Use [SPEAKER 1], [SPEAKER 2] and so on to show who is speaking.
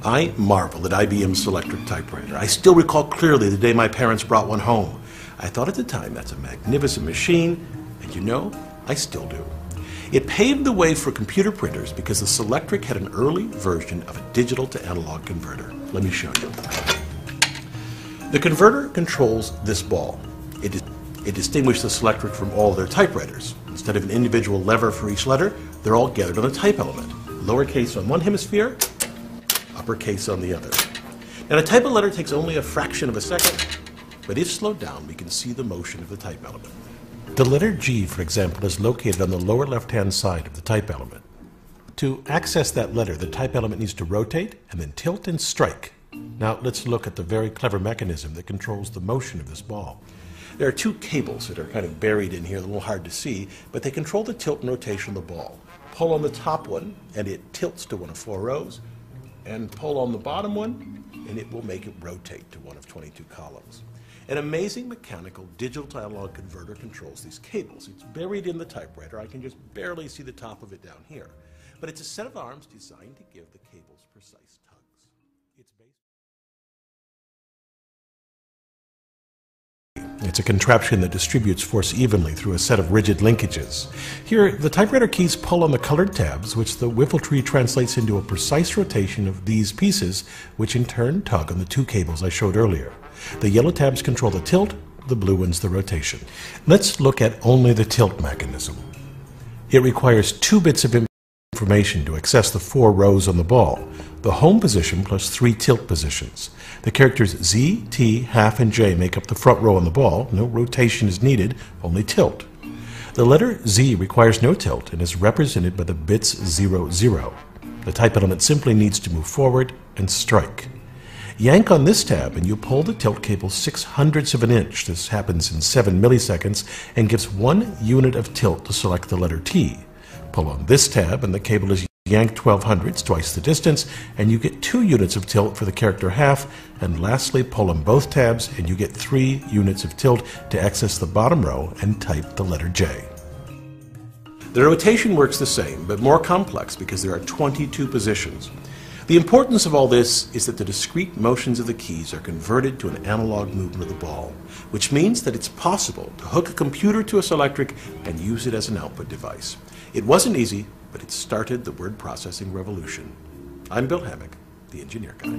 [SPEAKER 1] I marvel at IBM's Selectric typewriter. I still recall clearly the day my parents brought one home. I thought at the time, that's a magnificent machine, and you know, I still do. It paved the way for computer printers because the Selectric had an early version of a digital to analog converter. Let me show you. The converter controls this ball. It distinguished the Selectric from all their typewriters. Instead of an individual lever for each letter, they're all gathered on a type element. Lowercase on one hemisphere, uppercase on the other. Now, to type a letter takes only a fraction of a second, but if slowed down, we can see the motion of the type element. The letter G, for example, is located on the lower left-hand side of the type element. To access that letter, the type element needs to rotate and then tilt and strike. Now, let's look at the very clever mechanism that controls the motion of this ball. There are two cables that are kind of buried in here, a little hard to see, but they control the tilt and rotation of the ball. Pull on the top one, and it tilts to one of 4 rows, and pull on the bottom one, and it will make it rotate to one of 22 columns. An amazing mechanical digital to analog converter controls these cables. It's buried in the typewriter. I can just barely see the top of it down here. But it's a set of arms designed to give the cables precise tugs. It's a contraption that distributes force evenly through a set of rigid linkages. Here, the typewriter keys pull on the colored tabs, which the wiffle tree translates into a precise rotation of these pieces, which in turn tug on the 2 cables I showed earlier. The yellow tabs control the tilt, the blue ones the rotation. Let's look at only the tilt mechanism. It requires 2 bits of information to access the 4 rows on the ball. The home position plus 3 tilt positions. The characters Z, T, half, and J make up the front row on the ball. No rotation is needed, only tilt. The letter Z requires no tilt and is represented by the bits 0, 0. The type element simply needs to move forward and strike. Yank on this tab and you pull the tilt cable 6/100ths of an inch. This happens in 7 milliseconds and gives 1 unit of tilt to select the letter T. Pull on this tab and the cable is yanked 12/100ths, twice the distance, and you get 2 units of tilt for the character half, and lastly pull on both tabs and you get 3 units of tilt to access the bottom row and type the letter J. The rotation works the same, but more complex because there are 22 positions. The importance of all this is that the discrete motions of the keys are converted to an analog movement of the ball, which means that it's possible to hook a computer to a Selectric and use it as an output device. It wasn't easy, but it started the word processing revolution. I'm Bill Hammack, the Engineer Guy.